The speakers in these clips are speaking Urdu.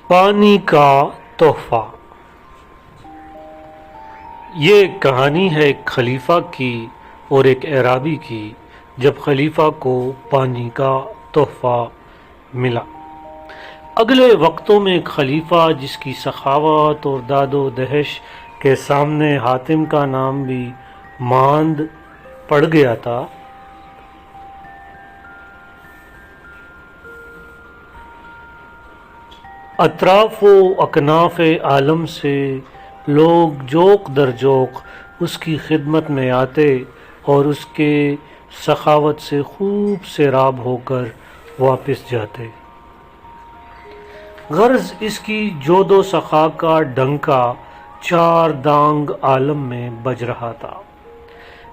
پانی کا تحفہ۔ یہ کہانی ہے ایک خلیفہ کی اور ایک اعرابی کی، جب خلیفہ کو پانی کا تحفہ ملا۔ اگلے وقتوں میں ایک خلیفہ جس کی سخاوت اور داد و دہش کے سامنے حاتم کا نام بھی ماند پڑ گیا تھا، اطراف و اکناف عالم سے لوگ جوق در جوق اس کی خدمت میں آتے اور اس کے سخاوت سے خوب سیراب ہو کر واپس جاتے۔ غرض اس کی جود و سخا کا ڈنکا چار دانگ عالم میں بج رہا تھا۔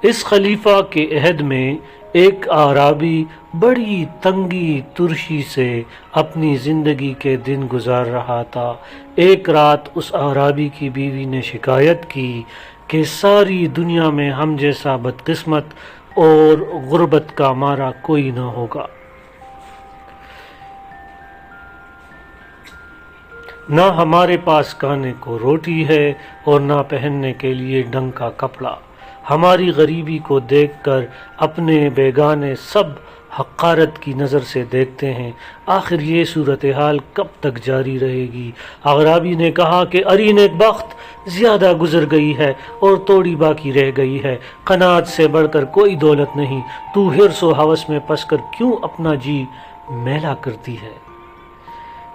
اس خلیفہ کے عہد میں ایک اعرابی بڑی تنگی ترشی سے اپنی زندگی کے دن گزار رہا تھا۔ ایک رات اس اعرابی کی بیوی نے شکایت کی کہ ساری دنیا میں ہم جیسا بدقسمت اور غربت کا مارا کوئی نہ ہوگا۔ نہ ہمارے پاس کھانے کو روٹی ہے اور نہ پہننے کے لیے ڈنگ کا کپڑا۔ ہماری غریبی کو دیکھ کر اپنے بیگانے سب حقارت کی نظر سے دیکھتے ہیں۔ آخر یہ صورتحال کب تک جاری رہے گی؟ اعرابی نے کہا کہ اری نیک بخت زیادہ گزر گئی ہے اور توڑی باقی رہ گئی ہے۔ قناعت سے بڑھ کر کوئی دولت نہیں، تو حرص و ہوس میں پس کر کیوں اپنا جی میلا کرتی ہے؟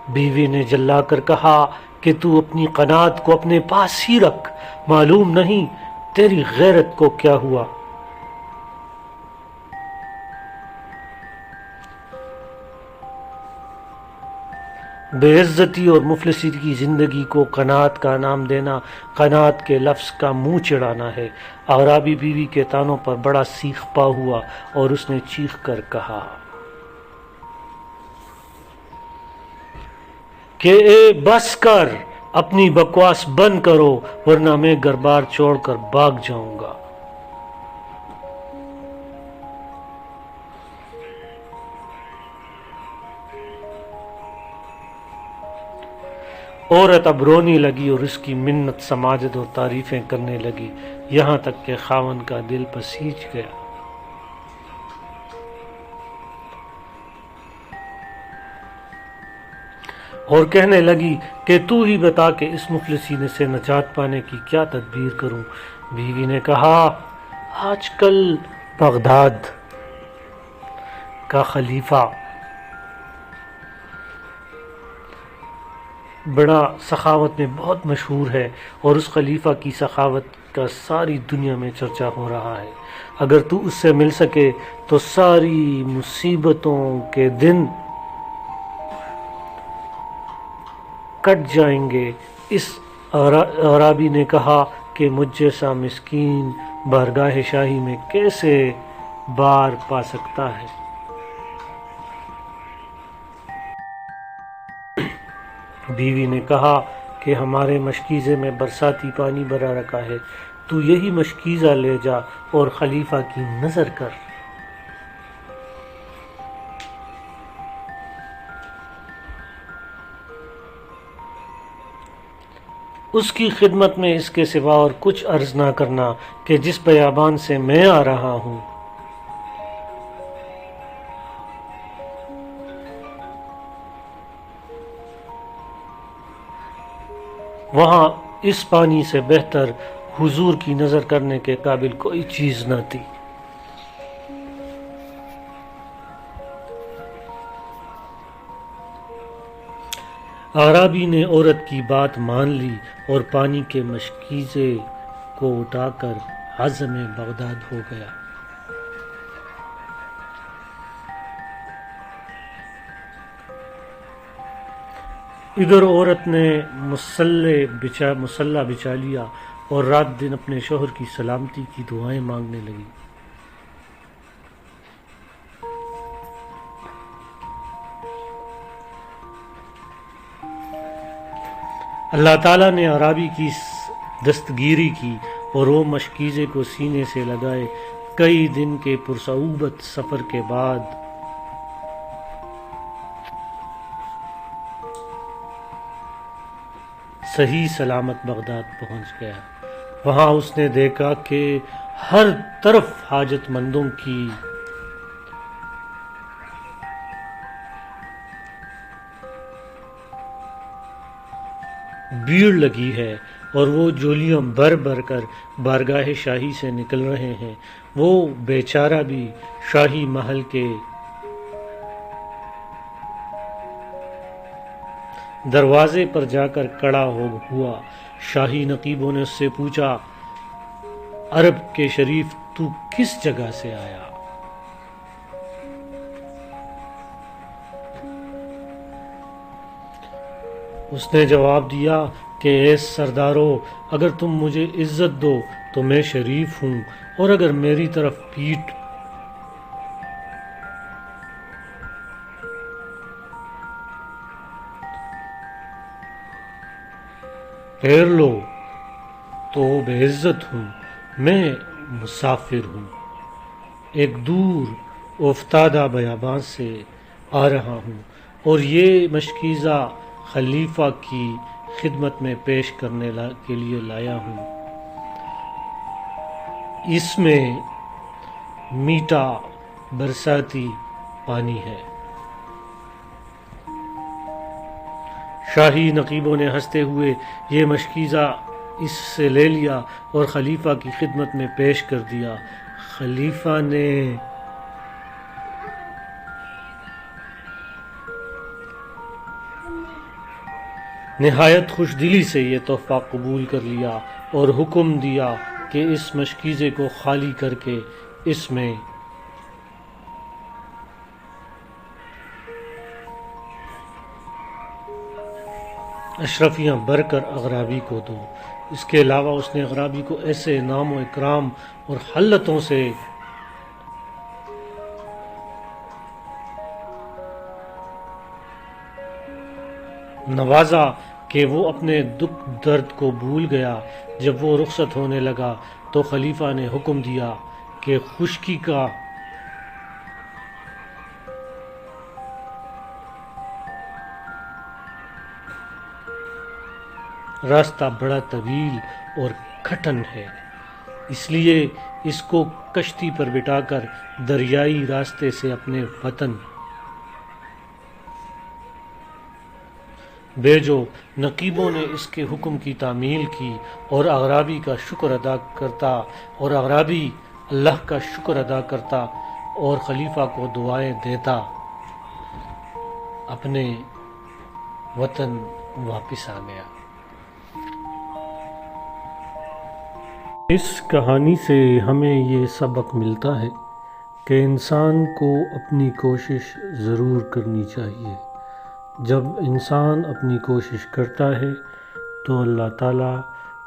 بیوی نے جلا کر کہا کہ تو اپنی قناعت کو اپنے پاس ہی رکھ، معلوم نہیں تیری غیرت کو کیا ہوا۔ بے عزتی اور مفلسی کی زندگی کو قناعت کا نام دینا قناعت کے لفظ کا منہ چڑھانا ہے۔ اعرابی بیوی کے طعنوں پر بڑا سیخ پا ہوا اور اس نے چیخ کر کہا کہ اے بس کر، اپنی بکواس بند کرو ورنہ میں گھر بار چھوڑ کر بھاگ جاؤں گا۔ عورت اب رونے لگی اور اس کی منت سماجت اور تعریفیں کرنے لگی، یہاں تک کہ خاوند کا دل پسیج گیا۔ اور کہنے لگی کہ تو ہی بتا کہ اس مفلسی سے نجات پانے کی کیا تدبیر کروں۔ بیوی نے کہا آج کل بغداد کا خلیفہ بڑا سخاوت میں بہت مشہور ہے اور اس خلیفہ کی سخاوت کا ساری دنیا میں چرچا ہو رہا ہے۔ اگر تو اس سے مل سکے تو ساری مصیبتوں کے دن کٹ جائیں گے۔ اس اعرابی نے کہا کہ مجھ جیسا مسکین بارگاہ شاہی میں کیسے بار پا سکتا ہے؟ بیوی نے کہا کہ ہمارے مشکیزے میں برساتی پانی بھرا رکھا ہے، تو یہی مشکیزہ لے جا اور خلیفہ کی نظر کر۔ اس کی خدمت میں اس کے سوا اور کچھ عرض نہ کرنا کہ جس بیابان سے میں آ رہا ہوں وہاں اس پانی سے بہتر حضور کی نظر کرنے کے قابل کوئی چیز نہ تھی۔ اعرابی نے عورت کی بات مان لی اور پانی کے مشکیزے کو اٹھا کر عزم بغداد ہو گیا۔ ادھر عورت نے مسلح بچھا لیا اور رات دن اپنے شوہر کی سلامتی کی دعائیں مانگنے لگی۔ اللہ تعالیٰ نے اعرابی کی دستگیری کی اور وہ مشکیزے کو سینے سے لگائے۔ کئی دن کے پرصعوبت سفر کے بعد صحیح سلامت بغداد پہنچ گیا۔ وہاں اس نے دیکھا کہ ہر طرف حاجت مندوں کی بھیڑ لگی ہے اور وہ جولیاں بھر بھر کر بارگاہ شاہی سے نکل رہے ہیں۔ وہ بیچارہ بھی شاہی محل کے دروازے پر جا کر کھڑا ہوا۔ شاہی نقیبوں نے اس سے پوچھا، عرب کے شریف تو کس جگہ سے آیا؟ اس نے جواب دیا کہ اے سردارو، اگر تم مجھے عزت دو تو میں شریف ہوں، اور اگر میری طرف پیٹھ پھیر لو تو بے عزت ہوں، میں مسافر ہوں، ایک دور افتادہ بیابان سے آ رہا ہوں، اور یہ مشکیزہ خلیفہ کی خدمت میں پیش کرنے کے لیے لایا ہوں۔ اس میں میٹھا برساتی پانی ہے۔ شاہی نقیبوں نے ہنستے ہوئے یہ مشکیزہ اس سے لے لیا اور خلیفہ کی خدمت میں پیش کر دیا۔ خلیفہ نے نہایت خوش دلی سے یہ تحفہ قبول کر لیا اور حکم دیا کہ اس مشکیزے کو خالی کر کے اس میں اشرفیاں بھر کر اغرابی کو دو۔ اس کے علاوہ اس نے اغرابی کو ایسے انعام و اکرام اور حلتوں سے نوازا کہ وہ اپنے دکھ درد کو بھول گیا۔ جب وہ رخصت ہونے لگا تو خلیفہ نے حکم دیا کہ خشکی کا راستہ بڑا طویل اور کٹھن ہے، اس لیے اس کو کشتی پر بٹھا کر دریائی راستے سے اپنے وطن بھیجو۔ نقیبوں نے اس کے حکم کی تعمیل کی اور اغرابی اللہ کا شکر ادا کرتا اور خلیفہ کو دعائیں دیتا اپنے وطن واپس آ گیا۔ اس کہانی سے ہمیں یہ سبق ملتا ہے کہ انسان کو اپنی کوشش ضرور کرنی چاہیے۔ جب انسان اپنی کوشش کرتا ہے تو اللہ تعالیٰ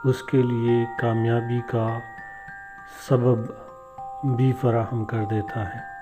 اس کے لیے کامیابی کا سبب بھی فراہم کر دیتا ہے۔